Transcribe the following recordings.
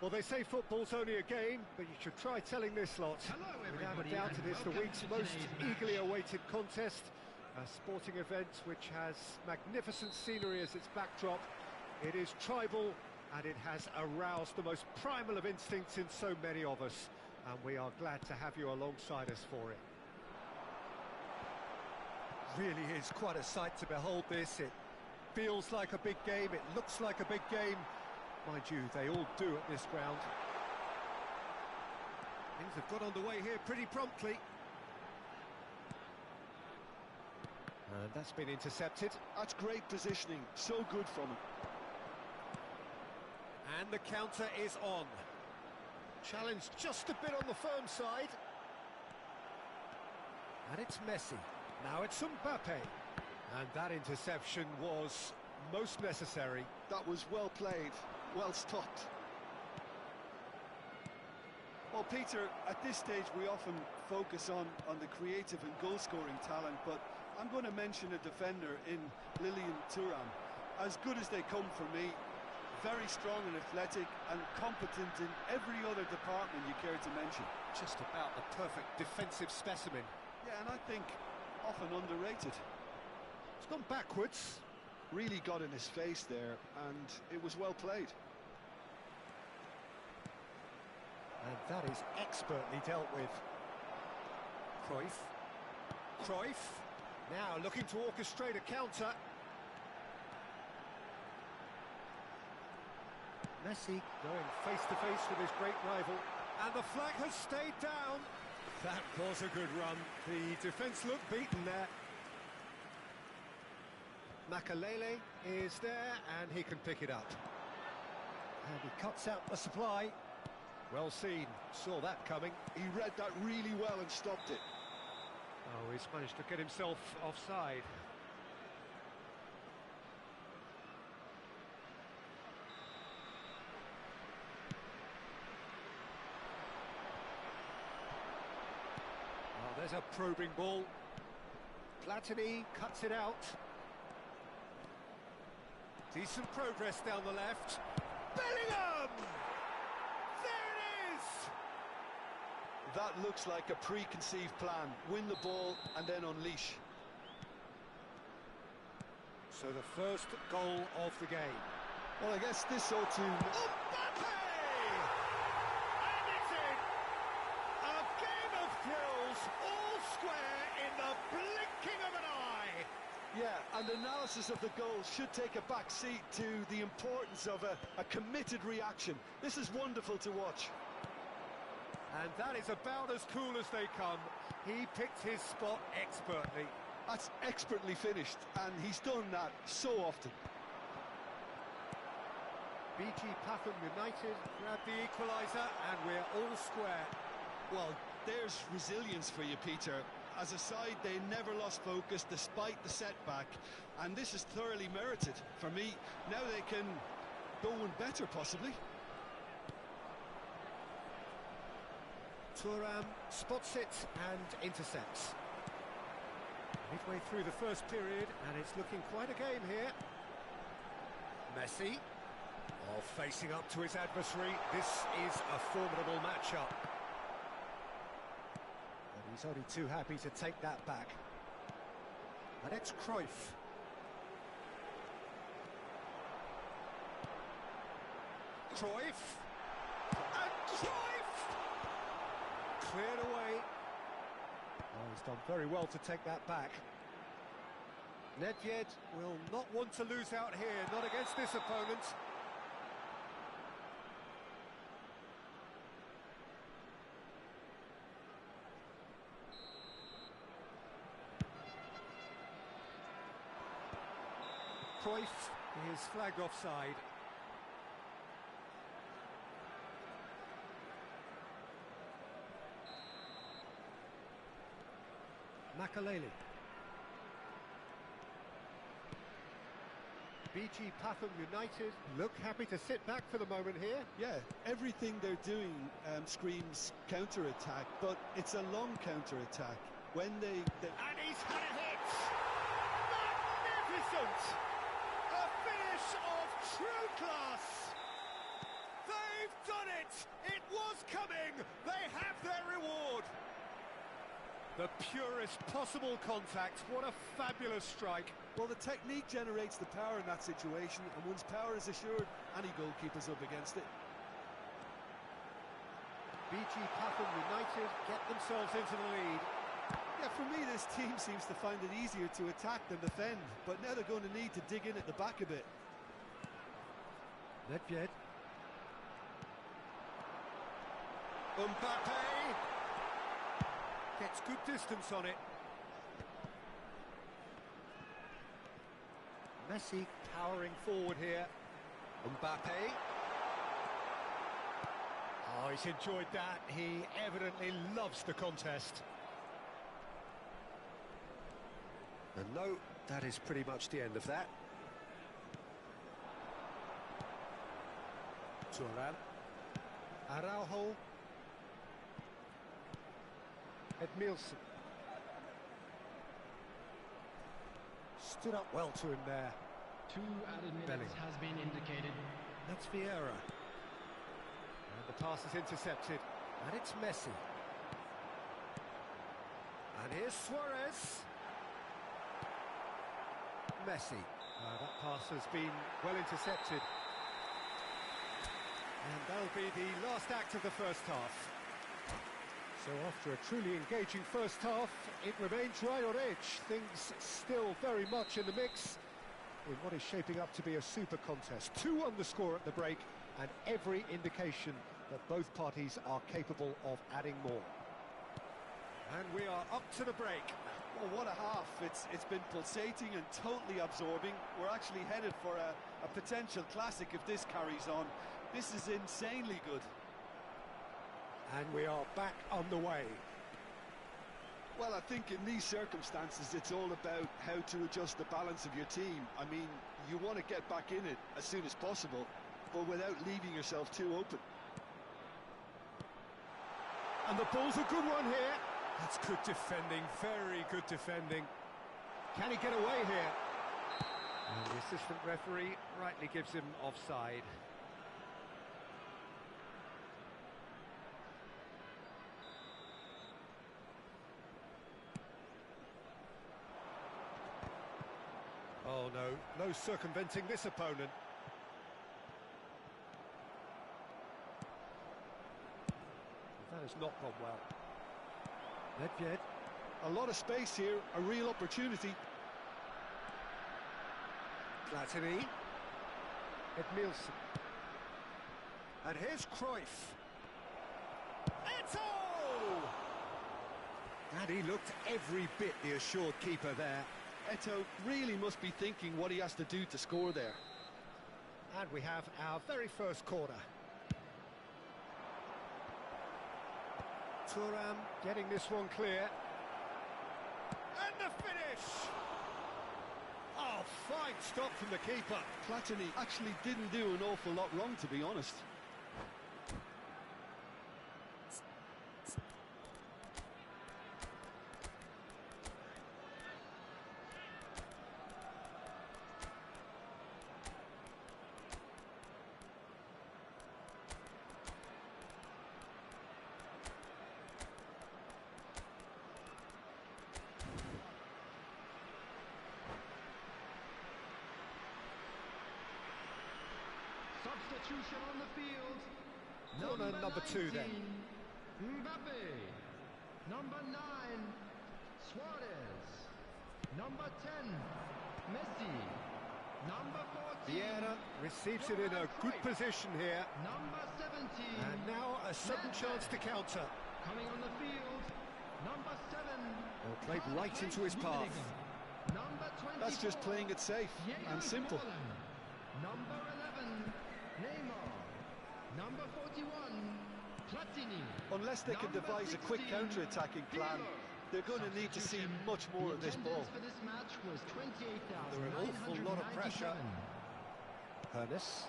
Well, they say football's only a game, but you should try telling this lot. Without a doubt, it is the week's most eagerly awaited contest. A sporting event which has magnificent scenery as its backdrop. It is tribal, and it has aroused the most primal of instincts in so many of us. And we are glad to have you alongside us for it. Really is quite a sight to behold this. It feels like a big game, it looks like a big game. Mind you, they all do at this ground. Things have got underway here pretty promptly. And that's been intercepted. That's great positioning, so good from him. And the counter is on. Challenge just a bit on the firm side. And it's Messi. Now it's Mbappe. And that interception was most necessary. That was well played, well stopped. Well, Peter, at this stage we often focus on the creative and goal-scoring talent, but I'm going to mention a defender in Lilian Thuram. As good as they come for me, very strong and athletic and competent in every other department you care to mention. Just about the perfect defensive specimen. Yeah, and I think often underrated. It's gone backwards. Really got in his face there, and it was well played. And that is expertly dealt with. Cruyff. Now looking to orchestrate a counter. Messi going face-to-face with his great rival. And the flag has stayed down. That was a good run. The defence looked beaten there. Makalele is there, and he can pick it up. And he cuts out the supply. Well seen, saw that coming. He read that really well and stopped it. Oh, he's managed to get himself offside. Oh, there's a probing ball. Platini cuts it out. Decent progress down the left. Bellingham! There it is! That looks like a preconceived plan. Win the ball and then unleash. So the first goal of the game. Well, I guess this ought to... Mbappe! And it's in! A game of thrills, all square in the blinking of an eye! Yeah, and analysis of the goal should take a back seat to the importance of a committed reaction. This is wonderful to watch. And that is about as cool as they come. He picked his spot expertly. That's expertly finished, and he's done that so often. BG Pathum United grab the equaliser, and we're all square. Well, there's resilience for you, Peter. As a side, they never lost focus despite the setback, and this is thoroughly merited. For me, now they can go one better, possibly. Thuram spots it and intercepts. Midway through the first period, and it's looking quite a game here. Messi, facing up to his adversary. This is a formidable matchup. And he's only too happy to take that back. And it's Cruyff. And Cruyff! Cleared away. Oh, he's done very well to take that back. Nedved will not want to lose out here, not against this opponent. Cruyff is flagged offside. Makalele. BG Pathum United look happy to sit back for the moment here. Yeah, everything they're doing screams counter-attack, but it's a long counter-attack. When they... And he's had a hit! Magnificent! A finish of true class! They They've done it! It was coming! They have their reward! The purest possible contact. What a fabulous strike. Well, the technique generates the power in that situation, and once power is assured, any goalkeeper's up against it. BG Pathum United get themselves into the lead. Yeah, for me, this team seems to find it easier to attack than defend, but now they're going to need to dig in at the back a bit. Nedved. Mbappe gets good distance on it. Messi powering forward here. Mbappe. Oh, he's enjoyed that. He evidently loves the contest. And no, that is pretty much the end of that. Turan. Araujo. Edmilson. Stood up well to him there. 2 added minutes has been indicated. That's Vieira. And the pass is intercepted. And it's Messi. And here's Suarez. Messi. That pass has been well intercepted. And that'll be the last act of the first half. So after a truly engaging first half, it remains right on edge. Things still very much in the mix in what is shaping up to be a super contest. 2 on the score at the break, and every indication that both parties are capable of adding more. And we are up to the break. Well, what a half. It's been pulsating and totally absorbing. We're actually headed for a potential classic if this carries on. This is insanely good. And we are back on the way. Well, I think in these circumstances, it's all about how to adjust the balance of your team. I mean, you want to get back in it as soon as possible, but without leaving yourself too open. And the ball's a good one here. That's good defending, very good defending. Can he get away here? And the assistant referee rightly gives him offside. Oh no, no circumventing this opponent. That has not gone well. Nedved. A lot of space here, a real opportunity. Platini. Edmilson. And here's Cruyff. Eto'o! And he looked every bit the assured keeper there. Eto'o really must be thinking what he has to do to score there. And we have our very first corner. Thuram getting this one clear. And the finish! Oh, fine stop from the keeper. Platini actually didn't do an awful lot wrong, to be honest. Substitution on the field. Corner number 2 then. Mbappe. Number 9, Suarez. Number 10, Messi. Number 14. Vieira receives it in a good position here. Number 17. And now a sudden chance to counter. Coming on the field. Number 7. Well, played right into his path. Number 24. That's just playing it safe and simple. Number 11, Neymar. Number 41, Platini. Unless they can devise a quick counter-attacking plan, they're going to need to see much more of this ball. For this match was Under an awful lot of pressure. 28,997. Hernes.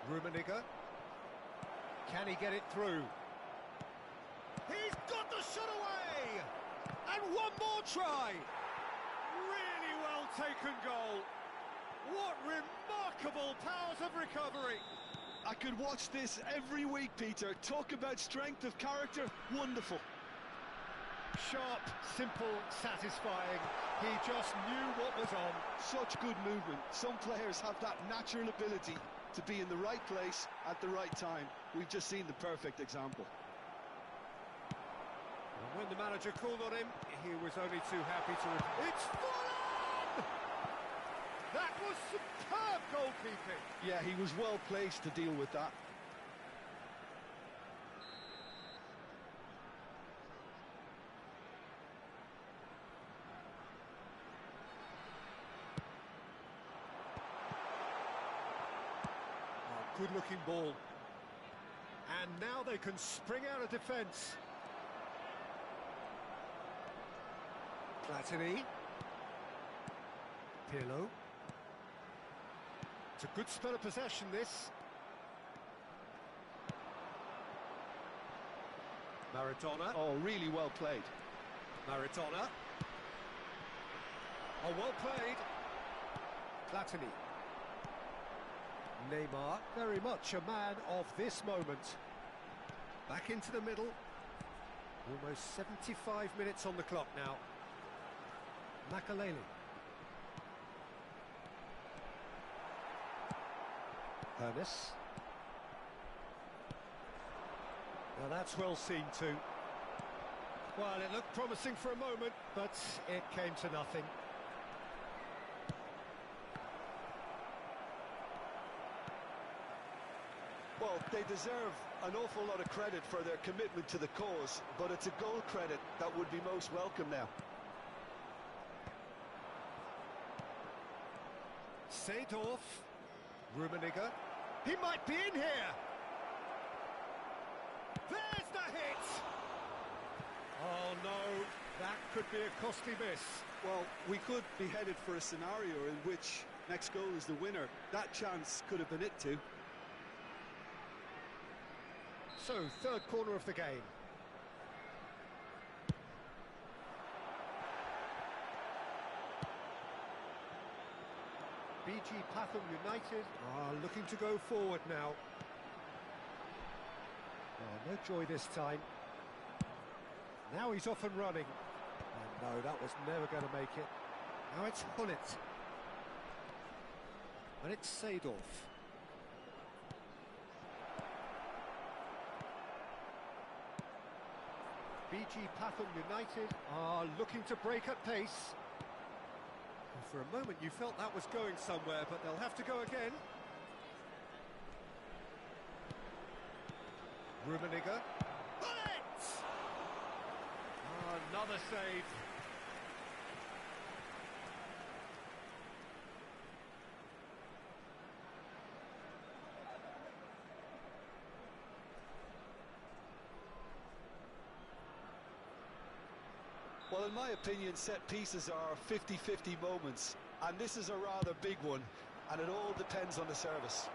Rummenigge. Can he get it through? He's got the shot away! And one more try! Really well taken goal. What remarkable powers of recovery! I could watch this every week, Peter. Talk about strength of character. Wonderful. Sharp, simple, satisfying. He just knew what was on. Such good movement. Some players have that natural ability to be in the right place at the right time. We've just seen the perfect example. And when the manager called on him, he was only too happy to... It's full on! That was superb goalkeeping. Yeah, he was well placed to deal with that. Good-looking ball. And now they can spring out of defence. Platini. Pirlo. It's a good spell of possession, this. Maradona. Oh, really well played. Maradona. Oh, well played. Platini. Neymar, very much a man of this moment. Back into the middle. Almost 75 minutes on the clock now. Makaleli. Ernest. Now that's well seen too. Well, it looked promising for a moment, but it came to nothing. Well, they deserve an awful lot of credit for their commitment to the cause, but it's a goal credit that would be most welcome now. Seedorf. Rummenigge. He might be in here. There's the hit. Oh no, that could be a costly miss. Well, we could be headed for a scenario in which next goal is the winner. That chance could have been it too. So, third corner of the game. BG Pathum United are looking to go forward now. Oh, no joy this time. Now he's off and running. And no, that was never going to make it. Now it's Hullet. And it's Seedorf. BG Pathum United are looking to break at pace. And for a moment you felt that was going somewhere, but they'll have to go again. Rummenigge. Bullet! Oh, another save. Well, in my opinion, set pieces are 50-50 moments, and this is a rather big one, and it all depends on the service.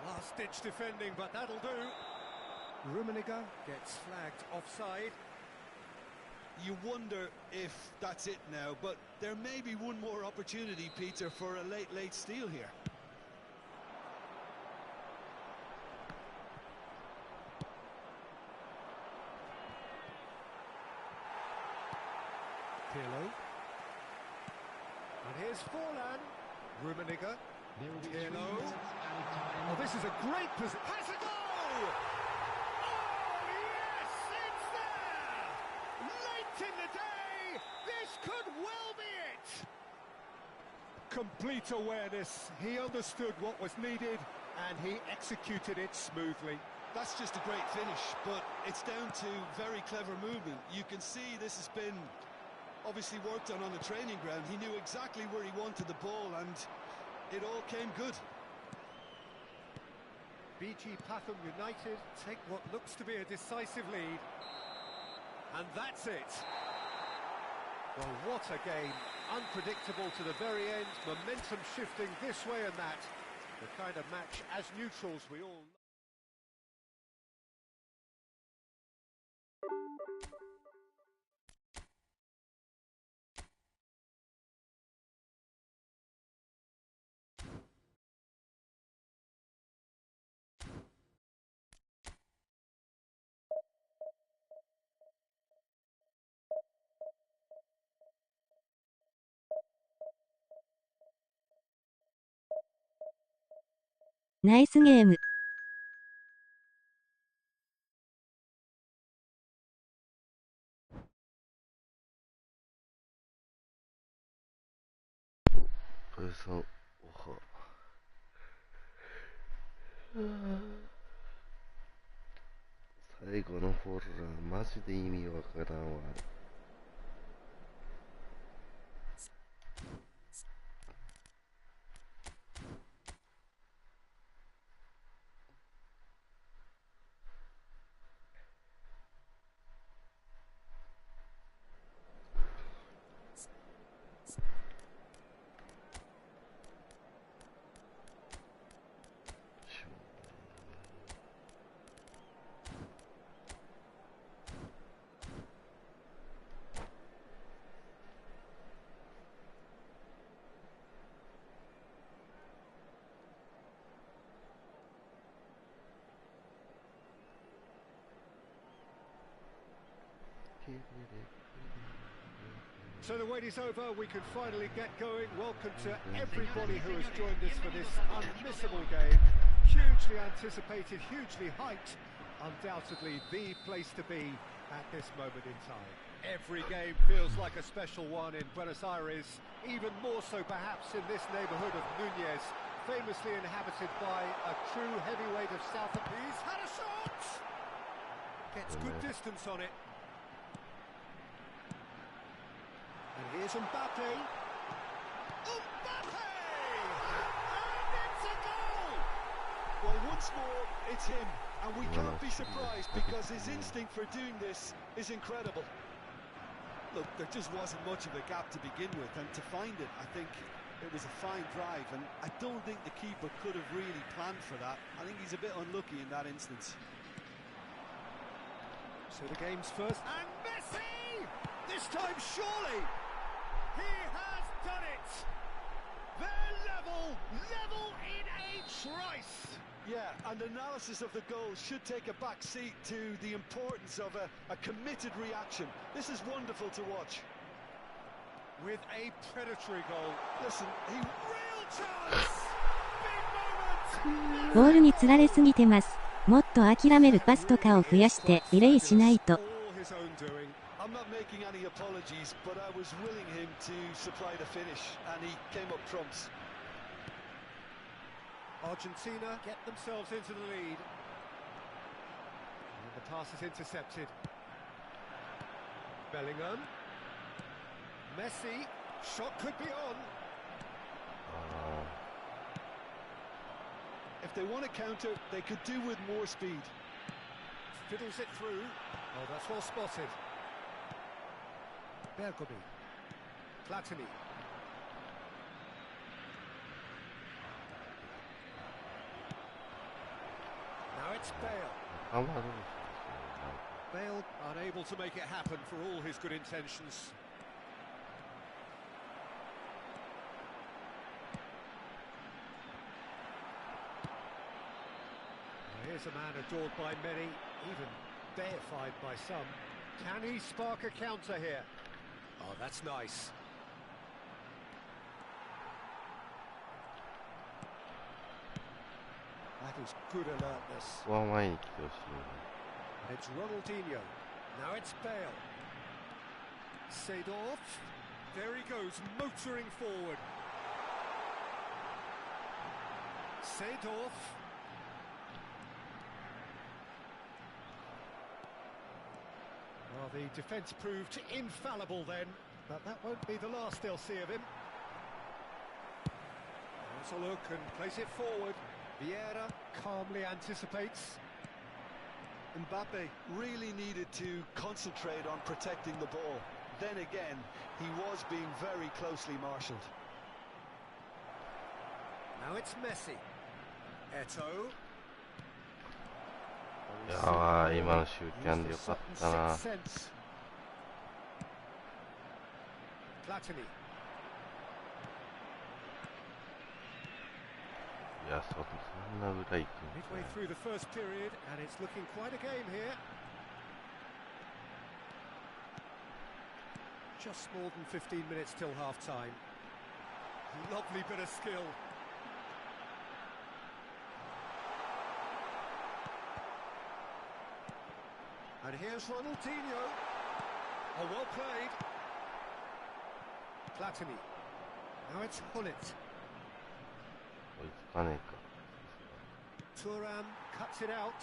Last-ditch defending, but that'll do. Rummenigge gets flagged offside. You wonder if that's it now, but there may be one more opportunity, Peter, for a late steal here. Pirlo. And here's Forlan. Rummenigge. There will be 3 Pirlo. minutes added time. Oh, this is a great position. Has a goal! Oh, yes, it's there! Late in the day, this could well be it! Complete awareness. He understood what was needed, and he executed it smoothly. That's just a great finish, but it's down to very clever movement. You can see this has been obviously worked on the training ground. He knew exactly where he wanted the ball, and it all came good. BG Pathum United take what looks to be a decisive lead. And that's it. Well, what a game. Unpredictable to the very end. Momentum shifting this way and that. The kind of match, as neutrals, we all know. ナイスゲーム。プレさん、おは。最後のフォールラー、マジで意味わからんわ。So the wait is over, we can finally get going. Welcome to everybody who has joined us for this unmissable game. Hugely anticipated, hugely hyped. Undoubtedly the place to be at this moment in time. Every game feels like a special one in Buenos Aires, even more so perhaps in this neighbourhood of Núñez, famously inhabited by a true heavyweight of South. He's had a shot! Gets good distance on it. And here's Mbappe. Mbappe! And it's a goal! Well, once more, it's him. And we can't be surprised because his instinct for doing this is incredible. Look, there just wasn't much of a gap to begin with, and to find it, I think it was a fine drive, and I don't think the keeper could have really planned for that. I think he's a bit unlucky in that instance. So the game's first. And Messi! This time, surely! He has done it! They're level in a trice! Yeah, and analysis of the goal should take a back seat to the importance of a committed reaction. This is wonderful to watch. With a predatory goal. Listen, Real chance! Big moment! ボールに釣られすぎてます。もっと諦めるパスとかを増やしてリレーしないと。I'm not making any apologies, but I was willing him to supply the finish, and he came up trumps. Argentina get themselves into the lead. And the pass is intercepted. Bellingham. Messi. Shot could be on. If they want to counter, they could do with more speed. Fiddles it through. Oh, that's well spotted. Bergomi. Platini. Now it's Bale. Bale unable to make it happen for all his good intentions. Here's a man adored by many, even deified by some. Can he spark a counter here? Oh, that's nice. That is good alertness. It's Ronaldinho. Now it's Bale. Seedorf. There he goes, motoring forward. Seedorf. Well, the defence proved infallible then, but that won't be the last they'll see of him. Let's a look and place it forward. Vieira calmly anticipates. Mbappe really needed to concentrate on protecting the ball. Then again, he was being very closely marshalled. Now it's Messi. Eto'o. いやー、今のシューキャンでよかったな。Platini. いや、そんな裏行くん Midway through the first period, and it's looking quite a game here. Just more than 15 minutes till half-time. Lovely bit of skill. And here's Ronaldinho. Oh, well played. Platini. Now it's Hullet. 追いつかねえか。 Thuram cuts it out.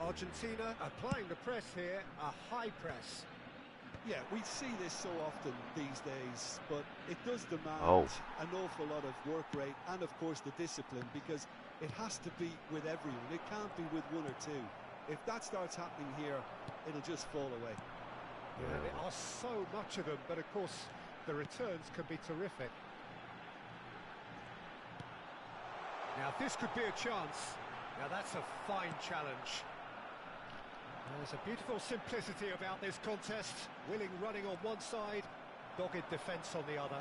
Argentina applying the press here, a high press. Yeah, we see this so often these days, but it does demand an awful lot of work rate and, of course, the discipline, because it has to be with everyone. It can't be with one or two. If that starts happening here, it'll just fall away. Yeah, there are so much of them, but of course, the returns can be terrific. Now, this could be a chance. Now, that's a fine challenge. There's a beautiful simplicity about this contest. Willing running on one side, dogged defence on the other.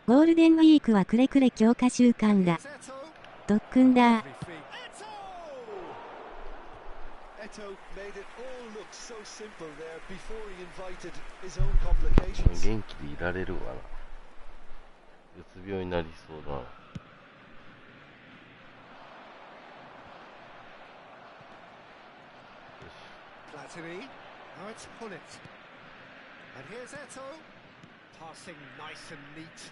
ゴールデンウィークはくれくれ強化週間だ。特訓だ。Eto made it all look so simple there before he invited his own complications. 元気でいられるわな。うつ病になりそうだな。Platini, now it's Hullet. And here's Eto, passing nice and neat.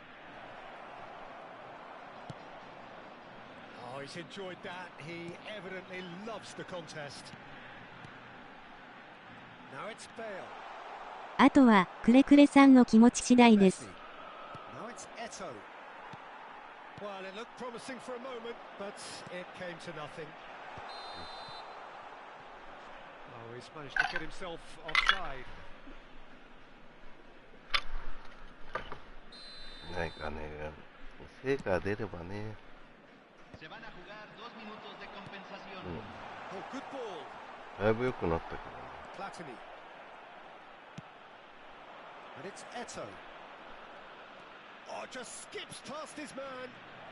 Oh, he's enjoyed that. He evidently loves the contest. Now it's Bale. あとはくれくれさんの気持ち次第です。Now it's Eto. Well, it looked promising for a moment, but it came to nothing. Oh, he's managed to get himself offside. ないかね。成果が出ればね。Oh, good ball. だいぶ良くなったけどね。Platini. And it's Eto. Oh, just skips past his man.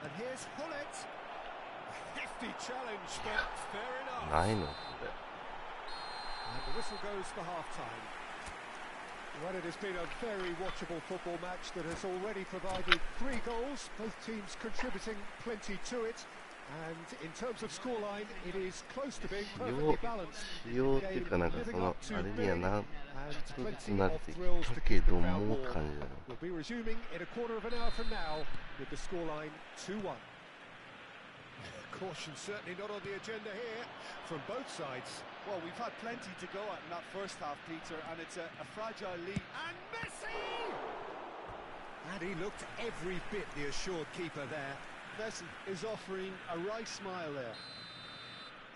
And here's Hullet. A hefty challenge, but fair enough. ないのそれ。 And the whistle goes for half-time. Well, it has been a very watchable football match that has already provided 3 goals, both teams contributing plenty to it. And in terms of scoreline, it is close to being perfectly balanced. 仕様っていうかなんかそのあれにはな、ちょっとずつ慣れてきたけどもって感じだな。 We'll be resuming in a quarter of an hour from now with the scoreline 2-1. Caution certainly not on the agenda here from both sides. Well, we've had plenty to go at in that first half, Peter, and it's a fragile lead. And Messi! And he looked every bit the assured keeper there. Messi is offering a wry smile there.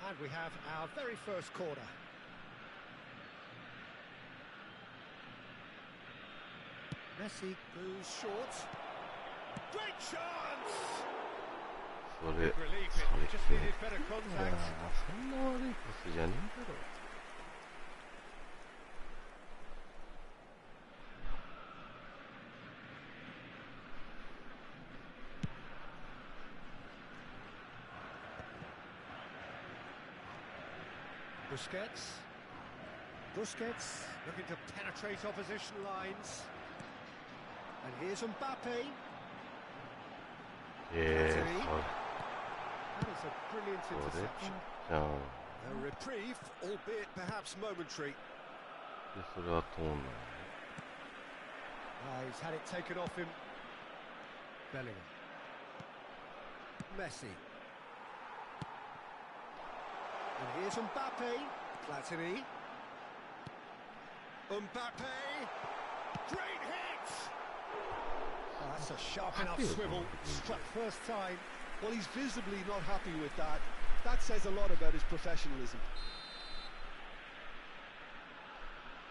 And we have our very first corner. Messi goes short. Great chance! それ、 Relief, そ it れ just 系。 needed better いや contact. そんな悪いパスじゃねえだろ。Busquets looking to penetrate opposition lines. And here's Mbappe. That is a brilliant それ interception. じゃん。 A reprieve, albeit perhaps momentary. で、それは通んない。He's had it taken off him. Bellingham. Messi. And here's Mbappe. Platini. Mbappe. Great hit! Oh, that's a sharp enough swivel. Struck first time. Well, he's visibly not happy with that. That says a lot about his professionalism.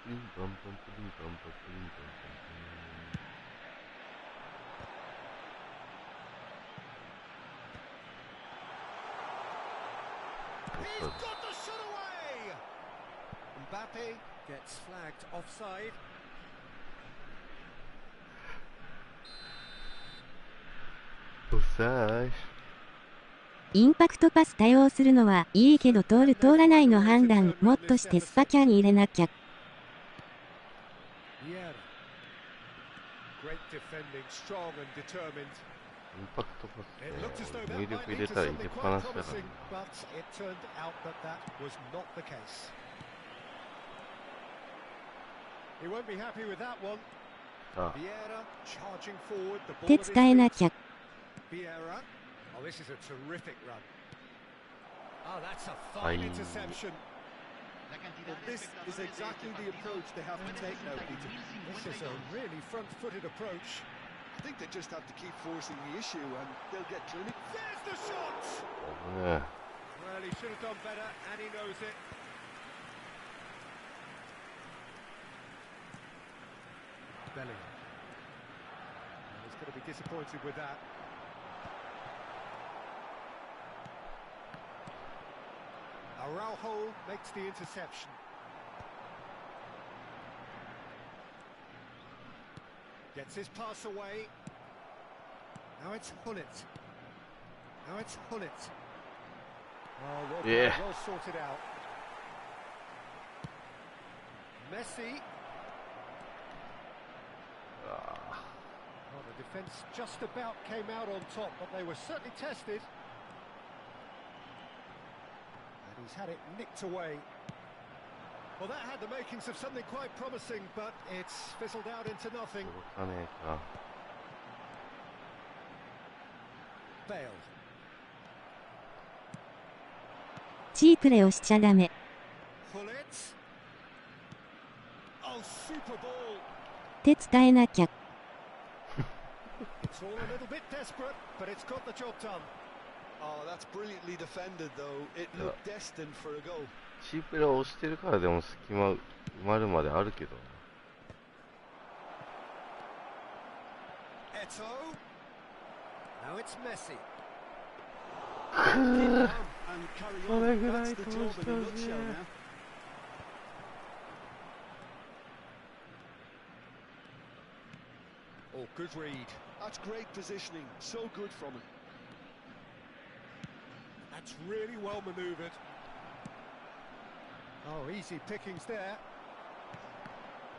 He's got the shot away! Mbappe gets flagged offside. インパクトパス多用するのはいいけど通る通らないの判断もっとしてスパキャン入れなきゃ。Great defending, strong and determined. インパクトパスね、入力入れたら入れっぱなしだからね。あ、手伝えなきゃ。はい。Well, this is exactly the approach they have to take now, Peter. This is a really front-footed approach. I think they just have to keep forcing the issue and they'll get clinic. There's the shot! ね、Well, he should have done better, and he knows it. Bellingham. He's going to be disappointed with that. Araujo makes the interception. Gets his pass away. Now it's Hullet. Oh, well sorted out. Messi. Well, the defence just about came out on top, but they were certainly tested. And he's had it nicked away. Well, that had the makings of something quite promising, but it's fizzled out into nothing. 届かねえか。Bale. チープレをしちゃダメ。 Hullet. Oh, super ball. 手伝えなきゃ。 It's all a little bit desperate, but it's got the job done. Oh, that's brilliantly defended, though. It looked destined for a goal. チープレを押してるからでも隙間埋まるまであるけど。Eto. Now it's Messi. それぐらい通してほしい。Oh, good read. That's great positioning. So good from him. That's really well manoeuvred. Oh, easy pickings there.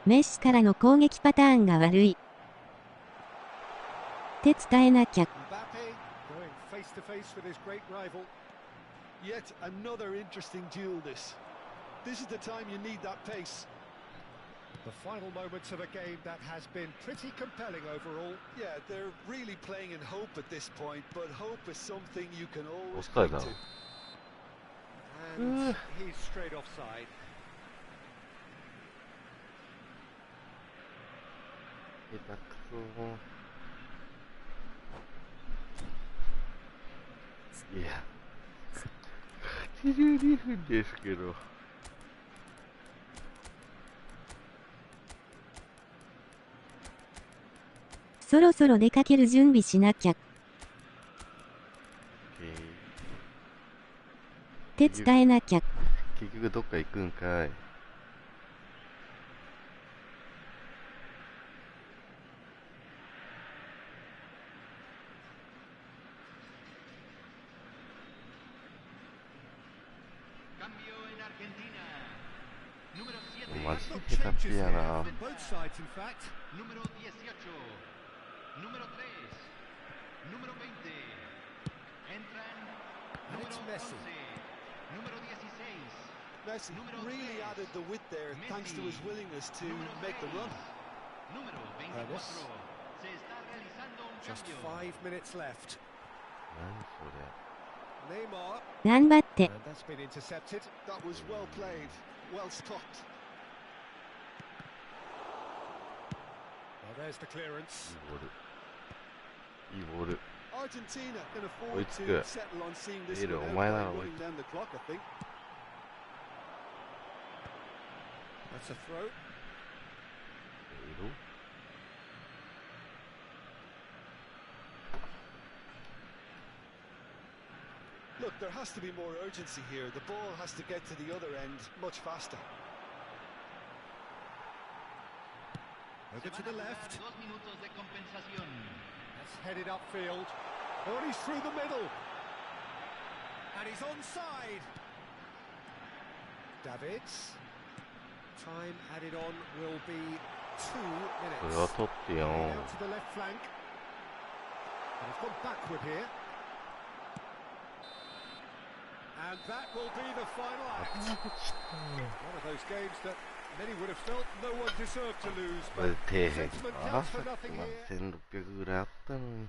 メッシからの攻撃パターンが悪い。手伝えなきゃ。 Mbappe going face to face with his great rival. Yet another interesting duel, this. This is the time you need that pace. The final moments of a game that has been pretty compelling overall. Yeah, they're really playing in hope at this point, but hope is something you can always Offside cling to. now. And he's straight offside. 下手くそ。いや、82分ですけど。そろそろ出かける準備しなきゃ。手伝えなきゃ。結局どっか行くんかい。マジで下手っぴやな。Both sides, in fact. Número 18, número 3, número 20. Entran número 11, número 16. Messi really added the width there thanks to his willingness to make the run. Número 24. Se está realizando un Just cambio. 5 minutes left. 何それ。 Neymar. 頑張って。 And that's been intercepted. That was well played, well stopped. Well, there's the clearance. いいボール。 Argentina can afford 追いつ to く。 settle on seeing this エール one お前な out ら by 追い running down the clock, I think. That's a throw. いる？ Look, there has to be more urgency here. The ball has to get to the other end much faster. Over to the left. 2 minutos de compensación. That's headed upfield. Oh, and he's through the middle. And he's onside. Davids. Time added on will be 2 minutes. それは取ってよ。 Out to the left flank. And it's gone backward here. And that will be the final act. One of those games that many would have felt no one deserved to lose, これ but 底辺 sentiment か counts さ for っき nothing まで here. 1600ぐらいあったのに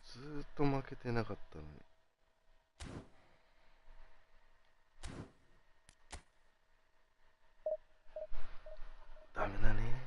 ずーっと負けてなかったのにダメだね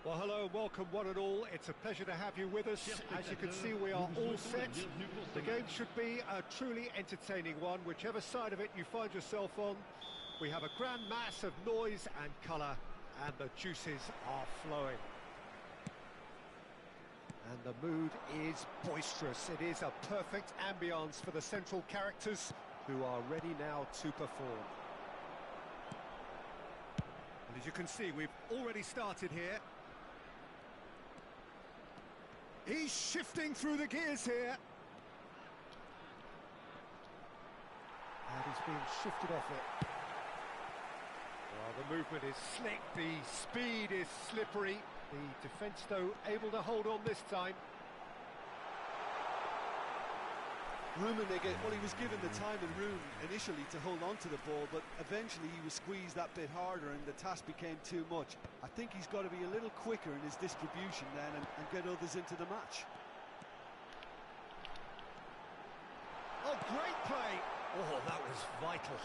Well, hello and welcome one and all. It's a pleasure to have you with us. As you can see, we are all set. The game should be a truly entertaining one, whichever side of it you find yourself on. We have a grand mass of noise and colour, and the juices are flowing. And the mood is boisterous. It is a perfect ambience for the central characters, who are ready now to perform. And as you can see, we've already started here. He's shifting through the gears here. And he's being shifted off it. Well, the movement is slick, the speed is slippery. The defence, though, able to hold on this time. Rummenigge, well, he was given the time and room initially to hold on to the ball, but eventually he was squeezed that bit harder and the task became too much. I think he's got to be a little quicker in his distribution then and get others into the match. Oh, great play! Oh, that was vital.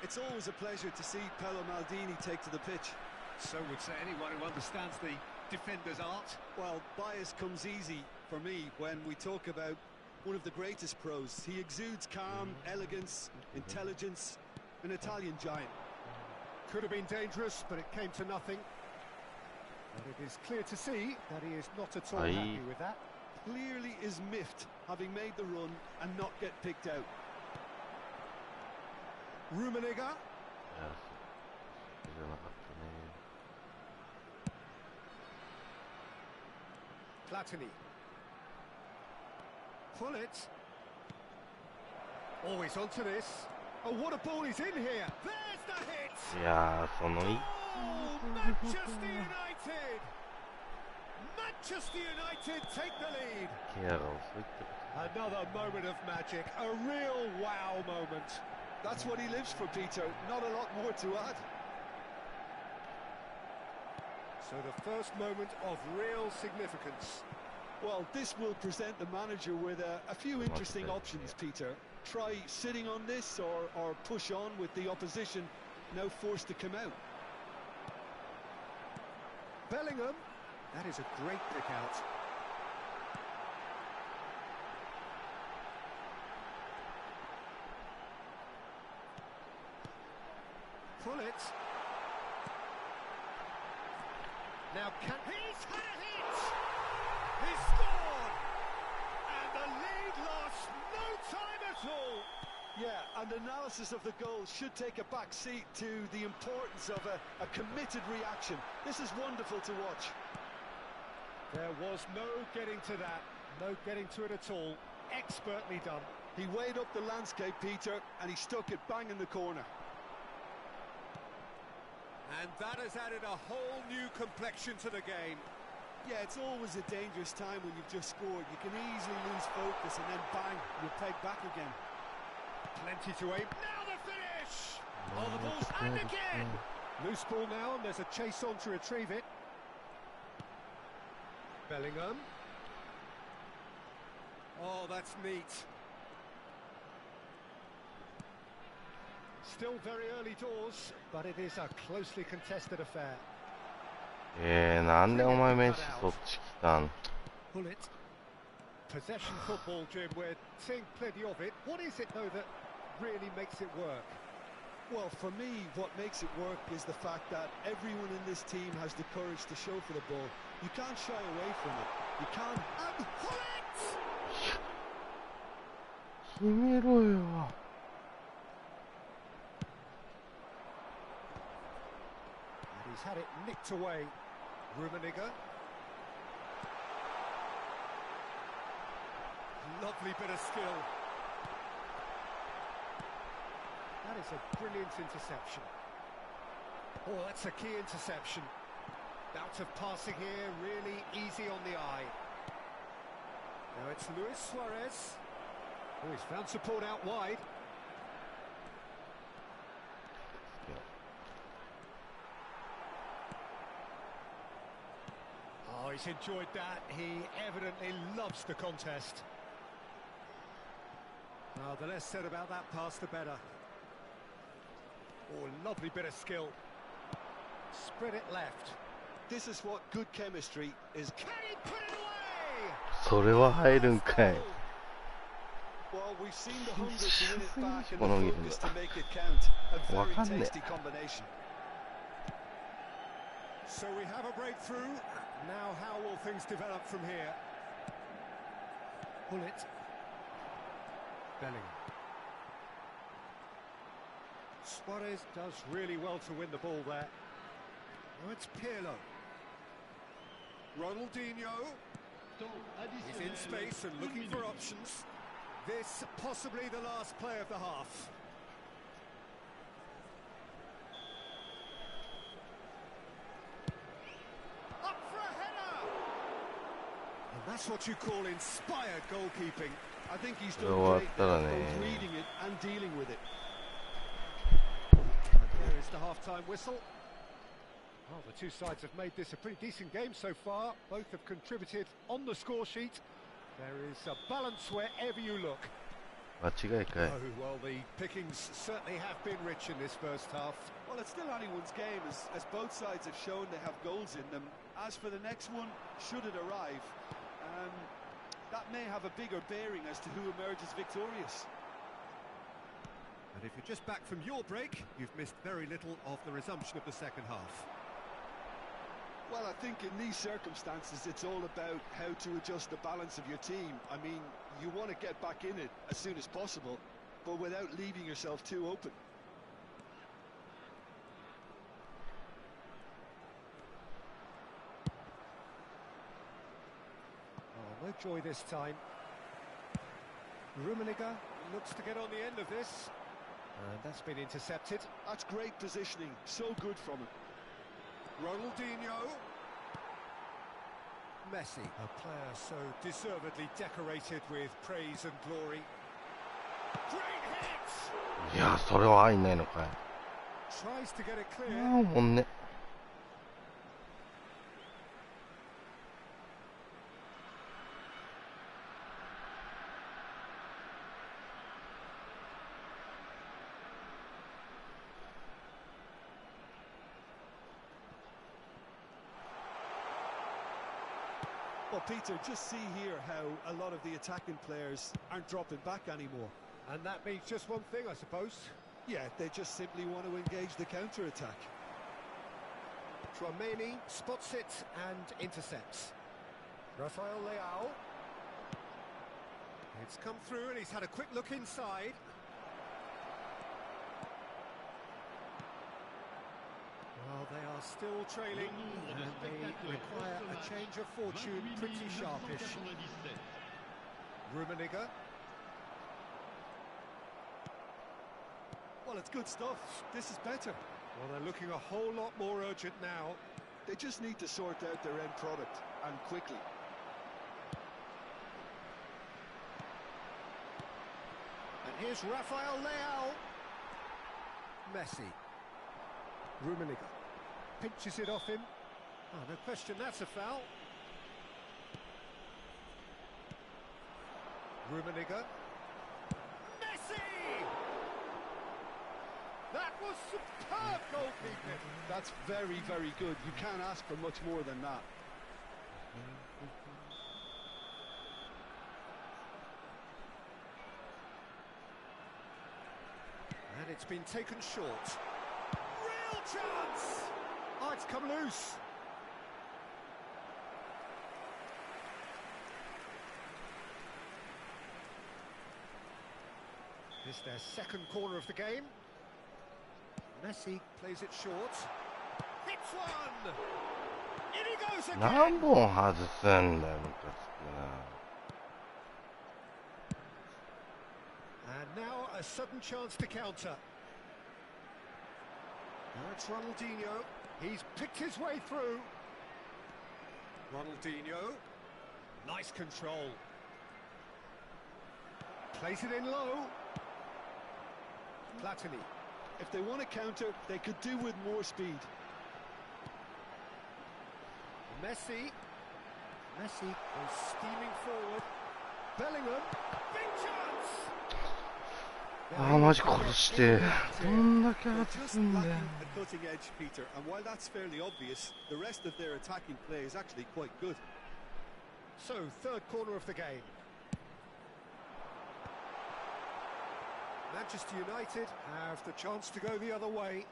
It's always a pleasure to see Paolo Maldini take to the pitch. So would say anyone who understands the defender's art. Well, bias comes easy for me when we talk about one of the greatest pros. He exudes calm, elegance, intelligence, an Italian giant. Could have been dangerous, but it came to nothing. But it is clear to see that he is not at all happy with that. Clearly is miffed, having made the run and not get picked out. Rummenigge. Platini. Pullet. Always onto this. Oh, what a ball he's in here. There's the hit. Yeah, oh, Manchester United. Manchester United take the lead. Another moment of magic. A real wow moment. That's what he lives for, Peter. Not a lot more to add. So the first moment of real significance. Well, this will present the manager with a few interesting options, Peter. Try sitting on this or push on with the opposition now forced to come out. Bellingham. That is a great pick out. Pull it. Now he's had a hit! He's scored! And the lead lost no time at all! Yeah, and analysis of the goal should take a back seat to the importance of a committed reaction. This is wonderful to watch. There was no getting to that, no getting to it at all. Expertly done. He weighed up the landscape, Peter, and he stuck it bang in the corner. And that has added a whole new complexion to the game. Yeah, it's always a dangerous time when you've just scored. You can easily lose focus and then bang, you peg back again. Plenty to aim. Now the finish! Oh, the ball's and again! Loose ball now, and there's a chase on to retrieve it. Bellingham. Oh, that's neat. Still very early doors, but it is a closely contested affair. なんでお前メッシそっち来たん Pull it. Possession football, Jim. We're seeing plenty of it. What is it, though, that really makes it work? Well, for me, what makes it work is the fact that everyone in this team has the courage to show for the ball. You can't shy away from it. You can't... And pull it! 決めろよ And he's had it nicked away. Rummenigge. Lovely bit of skill. That is a brilliant interception. Oh, that's a key interception. Bout of passing here, really easy on the eye. Now it's Luis Suarez. Oh, he's found support out wide. Oh, he's enjoyed that. He evidently loves the contest. Well, the less said about that pass, the better. Oh, lovely bit of skill. Spread it left. This is what good chemistry is. Can he put it away? それは入るんかい Well, we've seen the hunger to win it back and このゲ the ーム focus to make it count. A わ very かんねえ tasty combination. So we have a breakthrough. Now how will things develop from here? Pull it. Bellingham. Suarez does really well to win the ball there. Now it's Pirlo. Ronaldinho. He's in space and looking for options. This possibly the last play of the half. Up for a header! And that's what you call inspired goalkeeping. I think he's 終 done わっ great たら both ね reading it and dealing with it. And there is the half-time whistle. Well, the two sides have made this a pretty decent game so far. Both have contributed on the score sheet. There is a balance wherever you look. 間違いかい Oh, well, the pickings certainly have been rich in this first half. Well, it's still anyone's game, as both sides have shown they have goals in them. As for the next one, should it arrive, that may have a bigger bearing as to who emerges victorious. And if you're just back from your break, you've missed very little of the resumption of the second half. Well, I think in these circumstances, it's all about how to adjust the balance of your team. I mean, you want to get back in it as soon as possible, but without leaving yourself too open. Oh, no joy this time. Rummenigge looks to get on the end of this. That's been intercepted. That's great positioning, so good from him. Ronaldinho. Messi, a player so deservedly decorated with praise and glory. Great hit! いやそれは入んないのかい Tries to get it あ clear. あもんね And Well, Peter, just see here how a lot of the attacking players aren't dropping back anymore. And that means just one thing, I suppose. Yeah, they just simply want to engage the counter-attack. Tchouameni spots it and intercepts. Rafael Leao. It's come through and he's had a quick look inside. Well, they are still trailing and they require a change of fortune pretty sharpish. Rummenigge. Well, it's good stuff. This is better. Well, they're looking a whole lot more urgent now. They just need to sort out their end product, and quickly. And here's Rafael Leao. Messi. Rummenigge pinches it off him. Oh, no question, that's a foul. Rummenigge. Messi! That was superb goalkeeping. That's very, very good. You can't ask for much more than that. And it's been taken short. Real chance! Oh, it's come loose. It's their second corner of the game. Messi plays it short. Hits one! In he goes again! 何本外すんだよ、ムカつくな。And now a sudden chance to counter. Now it's Ronaldinho. He's picked his way through. Ronaldinho. Nice control. Plays it in low. Platini. If they want to counter, they could do with more speed. Messi. Messi goes steaming forward. Bellingham. Big chance! ああ、マジ殺して。どんだけ外すんだよ。 A cutting edge, Peter, and while that's fairly obvious, the rest of their attacking play is actually quite good. So, third corner of the game. Manchester United have the chance to go the other way.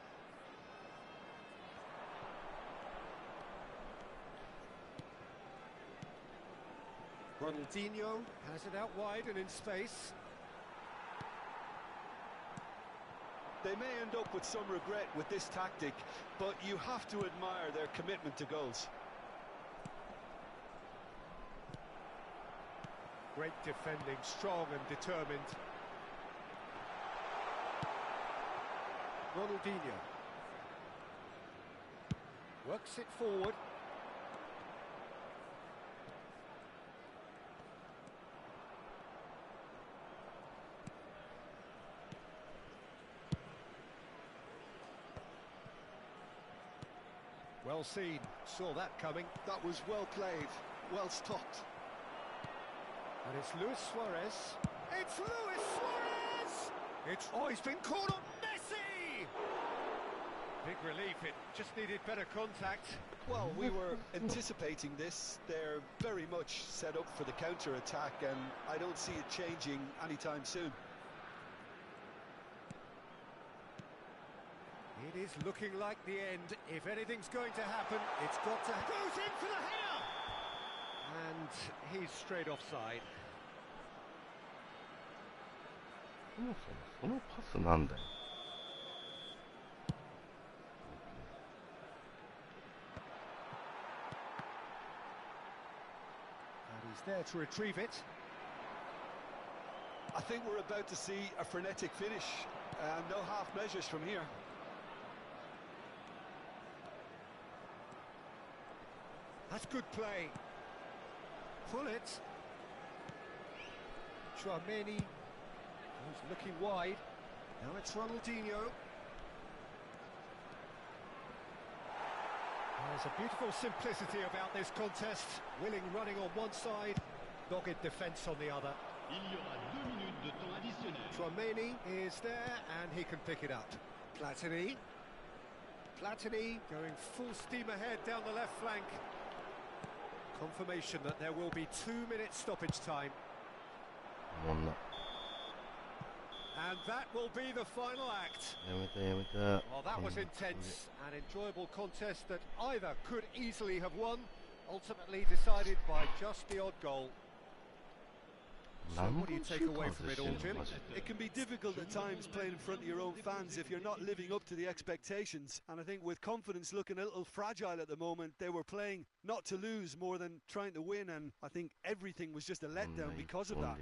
Ronaldinho has it out wide and in space. They may end up with some regret with this tactic, but you have to admire their commitment to goals. Great defending, strong and determined. Ronaldinho works it forward. Well seen, saw that coming. That was well played, well stopped. And it's Luis Suarez. It's Luis Suarez! Oh, he's been caught on Messi! Big relief, it just needed better contact. Well, we were anticipating this. They're very much set up for the counter-attack, and I don't see it changing anytime soon. It is looking like the end. If anything's going to happen, it's got to... Goes in for the header! And he's straight offside. そのパスなんだよ。And he's there to retrieve it. I think we're about to see a frenetic finish. No half measures from here. That's good play. Pull it. Tchouameni, who's looking wide. Now it's Ronaldinho. There's a beautiful simplicity about this contest. Willing running on one side, dogged defence on the other. Il y aura 2 minutes de temps additionnel. Tchouameni is there and he can pick it up. Platini. Platini going full steam ahead down the left flank. Confirmation that there will be 2 minutes stoppage time. おもんな。 And that will be the final act. やめたやめた。 Well, that was intense, an enjoyable contest that either could easily have won, ultimately decided by just the odd goal. So what do you take away from it all, Jim? It can be difficult at times playing in front of your own fans if you're not living up to the expectations. And I think with confidence looking a little fragile at the moment, they were playing not to lose more than trying to win. And I think everything was just a letdown because of that.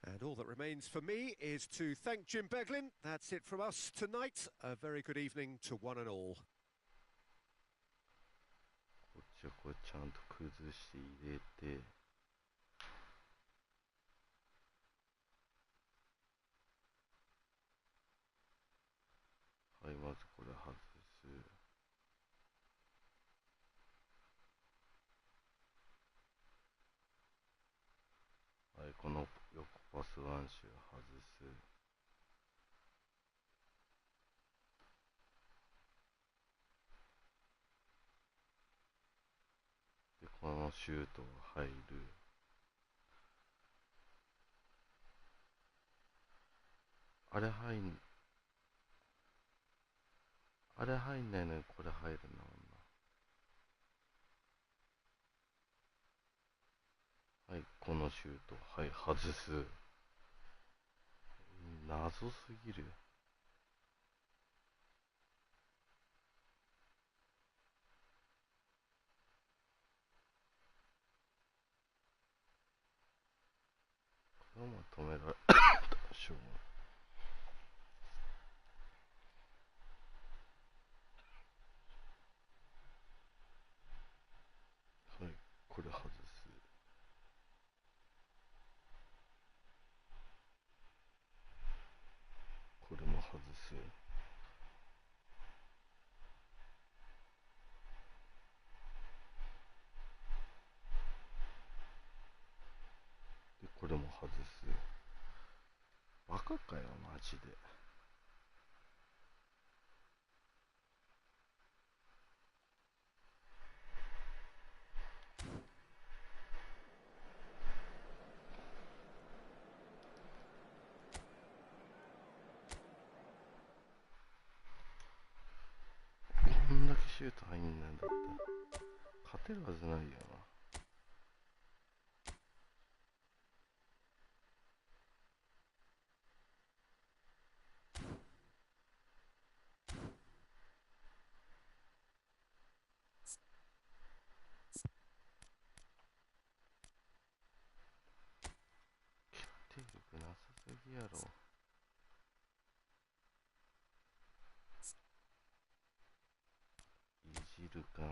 And all that remains for me is to thank Jim Beglin. That's it from us tonight. A very good evening to one and all. こっちはこれちゃんと崩して入れて、はい、まずこれ外す。はい、この横パスワンシュ外す。で、このシュートが入る。あれ入んないのにこれ入るな。はい、このシュート、はい、外す。謎すぎる。これも止められしょうがない。はい、これ外す。これも外す。で、これも外す。バカかよ、マジで。こんだけシュート入んないんだったら勝てるはずないよな。決定力なさすぎやろ。いじるか。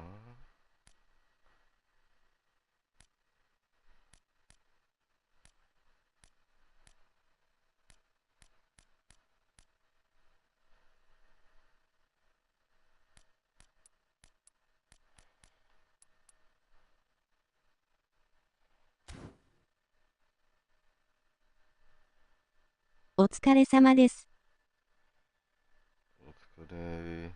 お疲れ様です。お疲れ。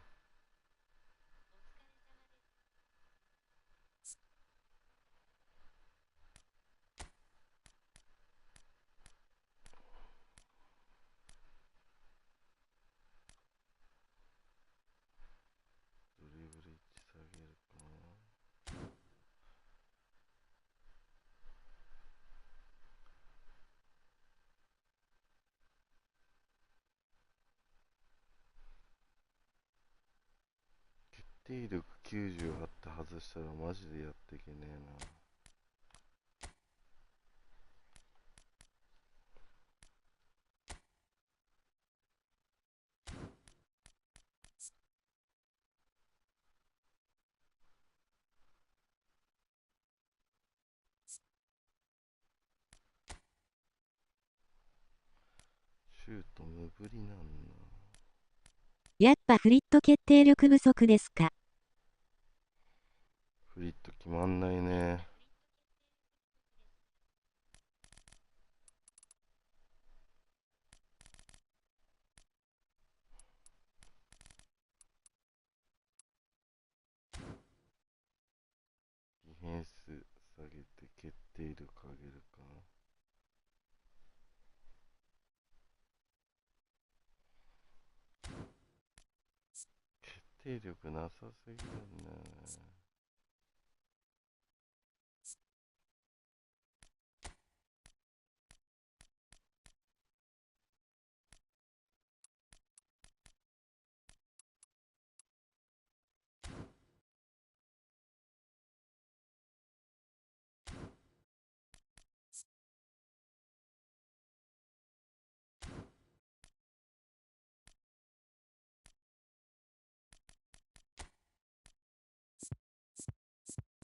ドリブル1下げるか。決定力90あって外したらマジでやっていけねえな。シュート無ぶりなんだ。やっぱフリット決定力不足ですか。フリット決まんないね。定力なさすぎるね。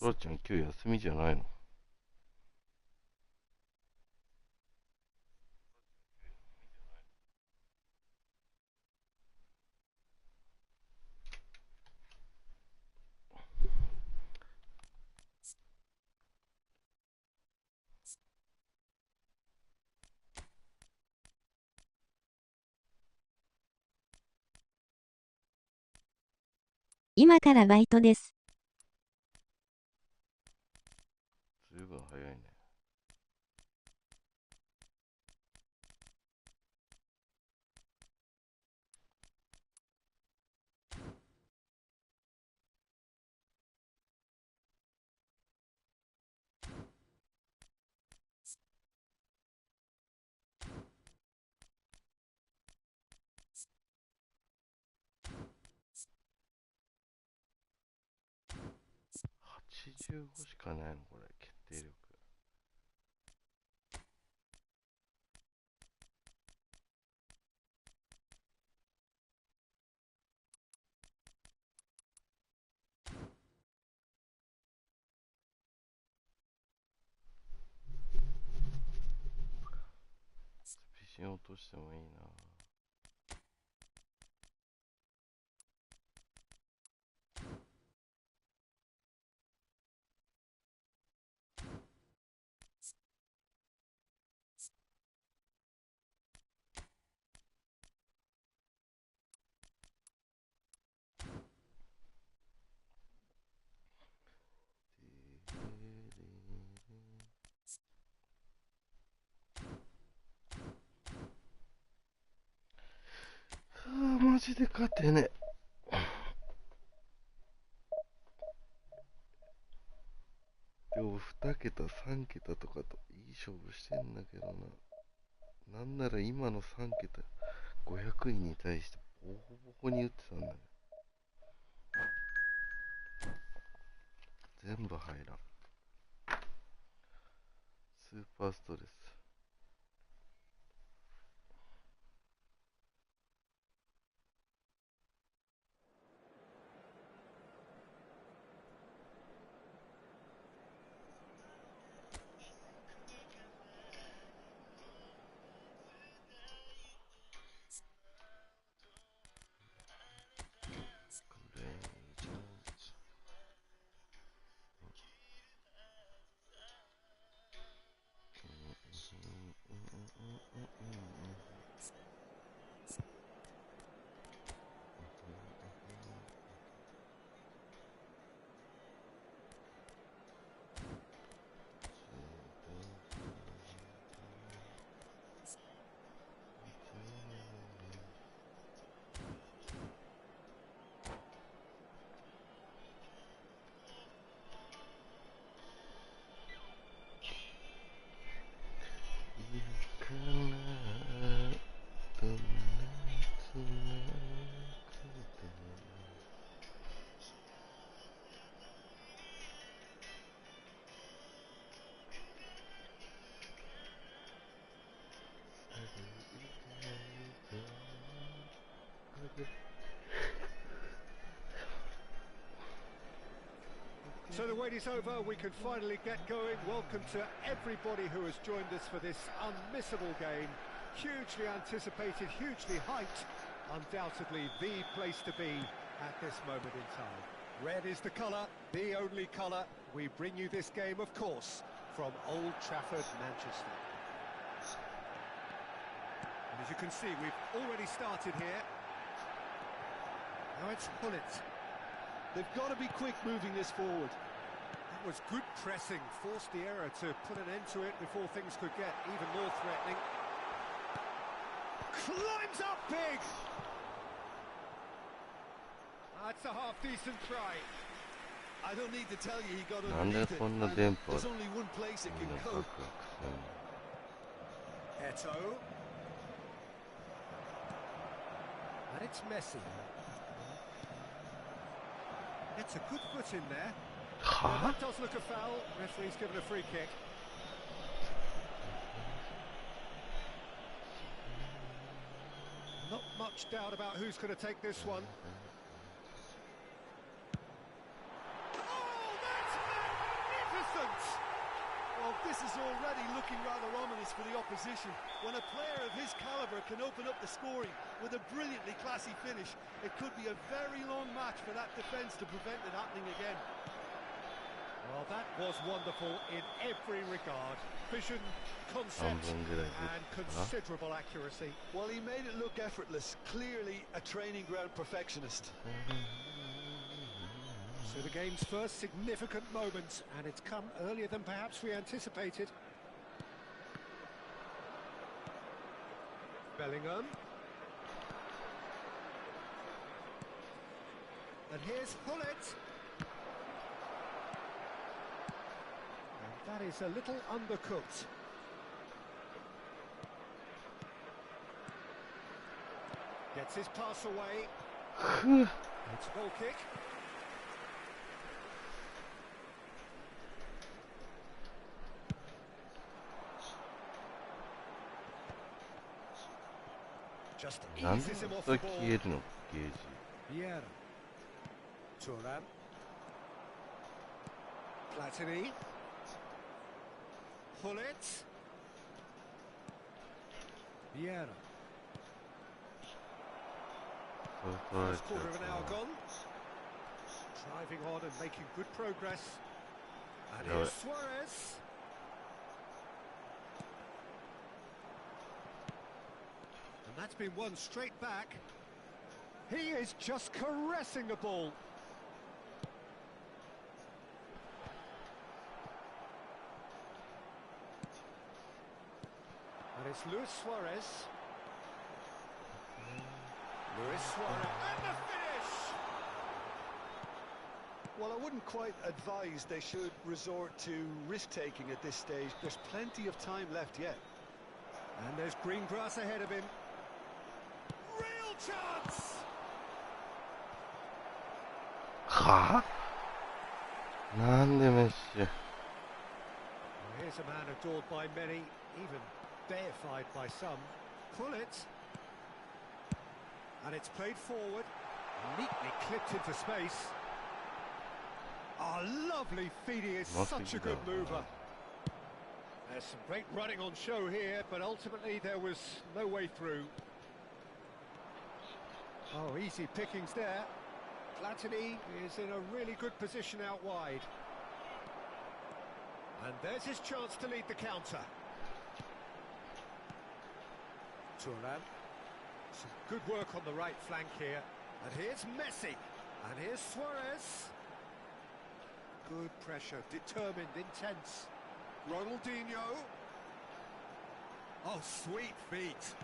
トラちゃん今日休みじゃないの？今からバイトです。ずいぶん早いね。85しかないのこれ、決定力。スピシン落としてもいいな。マジで勝てね。でも2桁3桁とかといい勝負してんだけどな。なんなら今の3桁500位に対してボコボコに打ってたんだけど全部入らん。スーパーストレス。So the wait is over, we can finally get going. Welcome to everybody who has joined us for this unmissable game. Hugely anticipated, hugely hyped. Undoubtedly the place to be at this moment in time. Red is the colour, the only colour. We bring you this game, of course, from Old Trafford, Manchester. And as you can see, we've already started here. Now it's Hullet. They've got to be quick moving this forward. That was good pressing, forced the error to put an end to it before things could get even more threatening. Climbs up big! That's a half-decent try. I don't need to tell you he got なんで underneath it. こんな And 電波 there's only one place it みん can なバ go. クバクするの Eto. And it's Messi. It's a good foot in there. Now は that does look a foul. Referee's given a free kick. Not much doubt about who's going to take this one. Oh, that's magnificent! Well, this is already looking rather ominous for the opposition. When a player of his calibre can open up the scoring with a brilliantly classy finish, it could be a very long match for that defence to prevent it happening again. Well, that was wonderful in every regard. Vision, 半 concept, 分ぐらい and 出てたかな considerable accuracy. Well, he made it look effortless. Clearly a training ground perfectionist. So the game's first significant moment, and it's come earlier than perhaps we anticipated. Bellingham. And here's Hullet. And that is a little undercooked. Gets his pass away. It's a goal kick. Just なんで eases him ま off た the 消 ball. えるのゲージ Vieira. Thuram. Platini. Hullet. Vieira. それ取られ First ちゃ quarter of う an か hour な gone. Driving on and making good progress. And Yeah. here's Suarez. And that's been won straight back. He is just caressing the ball. And it's Luis Suarez. Luis Suarez. And the finish! Well, I wouldn't quite advise they should resort to risk-taking at this stage. There's plenty of time left yet. And there's green grass ahead of him. Real chance! はぁなんでメッシ Well, here's a man adored by many, even deified by some. Pull it. And it's played forward. Neatly clipped into space. Oh, lovely feed. He is Must such be a good done. mover. There's some great running on show here, but ultimately there was no way through. Oh, easy pickings there. Platini is in a really good position out wide. And there's his chance to lead the counter. Thuram. Some good work on the right flank here. And here's Messi. And here's Suarez. Good pressure, determined, intense. Ronaldinho. Oh, sweet feet.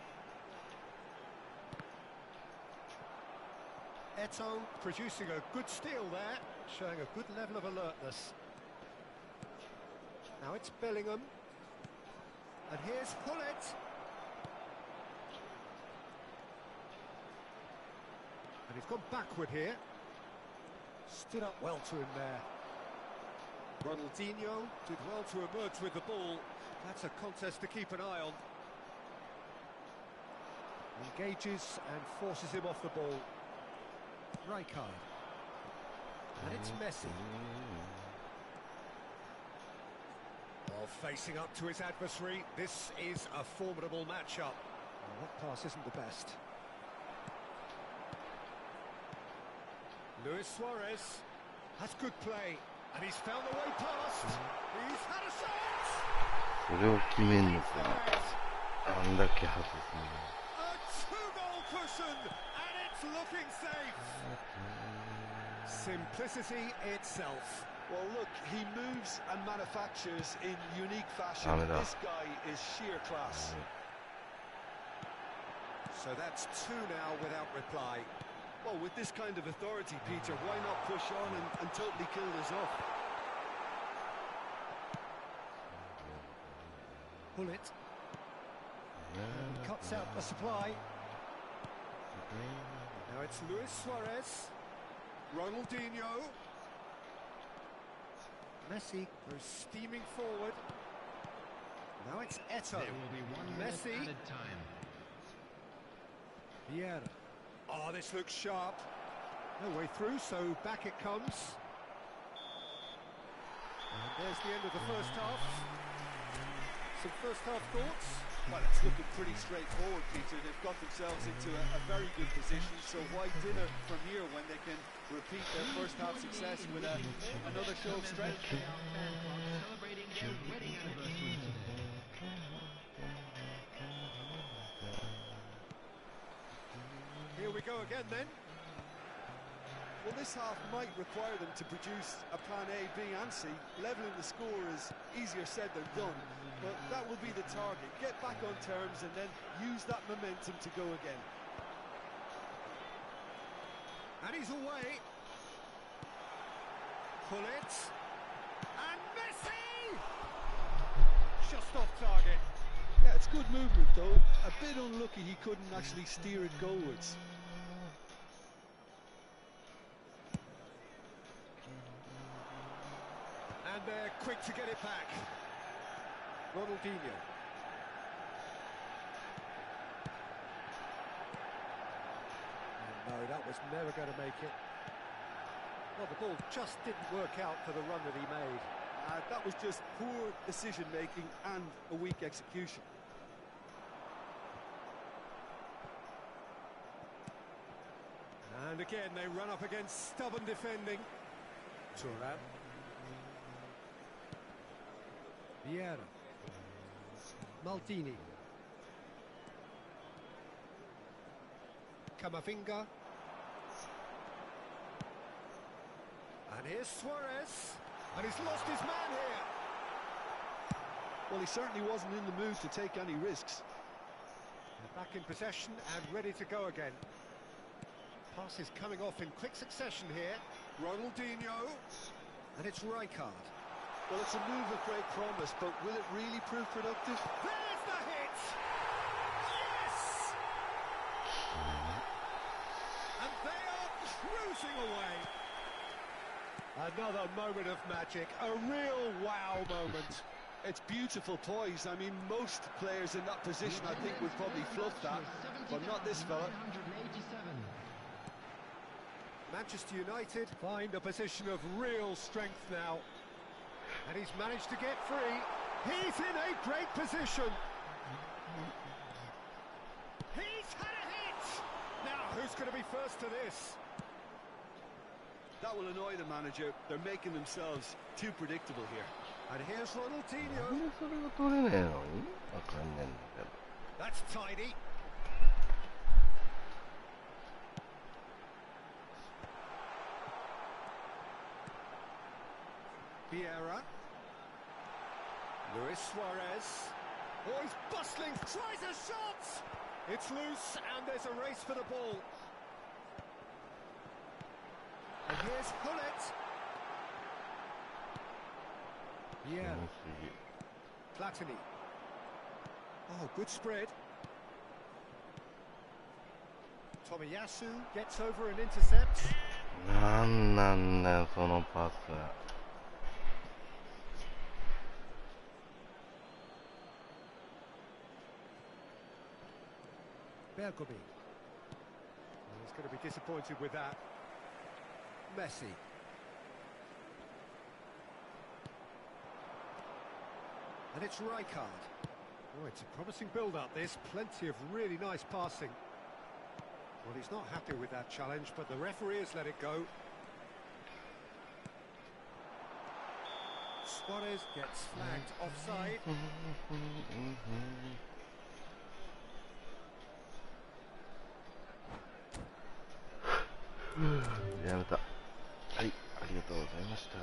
Eto producing a good steal there, showing a good level of alertness. Now it's Bellingham. And here's Hullet. And he's gone backward here. Stood up well to him there. Ronaldinho did well to emerge with the ball. That's a contest to keep an eye on. Engages and forces him off the ball. Rijkaard. And it's Messi. Well, facing up to his adversary, this is a formidable matchup. Well, that pass isn't the best. Luis Suarez has good play, and he's found the way past. He's had a shot! それを決めんのかあんだけ外す A two-goal cushion, and it's looking safe. Simplicity itself. Well, look, he moves and manufactures in unique fashion. Amida. This guy is sheer class. So that's two now without reply. Well, with this kind of authority, Peter, why not push on and totally kill this off? Pull it. And cuts out the supply. Now it's Luis Suarez. Ronaldinho. Messi goes steaming forward. Now it's Eto'o. There will be 1 minute Messi. added time. Vieira. Oh, this looks sharp. No way through, so back it comes. And there's the end of the first half. Some first half thoughts? Well, it's looking pretty straightforward, Peter. They've got themselves into a very good position, so why dinner from here when they can repeat their first half success with another show of strength? Celebrating their wedding anniversary today. Here we go again then. Well, this half might require them to produce a plan A, B and C. Levelling the score is easier said than done, but that will be the target. Get back on terms and then use that momentum to go again. And he's away. Pull it. And Messi! Just off target. Yeah, it's good movement though. A bit unlucky he couldn't actually steer it goalwards. And they're quick to get it back. Ronaldinho. And no, that was never going to make it. Well, the ball just didn't work out for the run that he made. That was just poor decision-making and a weak execution. And again, they run up against stubborn defending. Thuram. Vieira. Maldini. Camavinga. And here's Suarez. And he's lost his man here. Well, he certainly wasn't in the mood to take any risks. They're back in possession and ready to go again. Pass is coming off in quick succession here. Ronaldinho. And it's Rijkaard. Well, it's a move of great promise, but will it really prove productive? There's the hit! Yes! And they are cruising away. Another moment of magic, a real wow moment. It's beautiful poise. I mean, most players in that position, I think, would probably fluff that, but not this fella. Manchester United find a position of real strength now. And he's managed to get free. He's in a great position. He's had a hit! Now, who's going to be first to this? That will annoy the manager. They're making themselves too predictable here. And here's なん Ronaldinho. でそれが取れねえのにわかんねえんだけど。 That's tidy. Vieira. Luis Suarez. Oh, he's bustling. Tries a shot. It's loose, and there's a race for the ball. And here's Hullet. Vieira. Platini. Oh, good spread. Tomiyasu gets over and intercepts. なんなんだよそのパス。 Bergomi. He's going to be disappointed with that. Messi. And it's Rijkaard. Oh, it's a promising build-up, this. Plenty of really nice passing. Well, he's not happy with that challenge, but the referee has let it go. Suarez gets flagged offside. やめた。はい、ありがとうございました。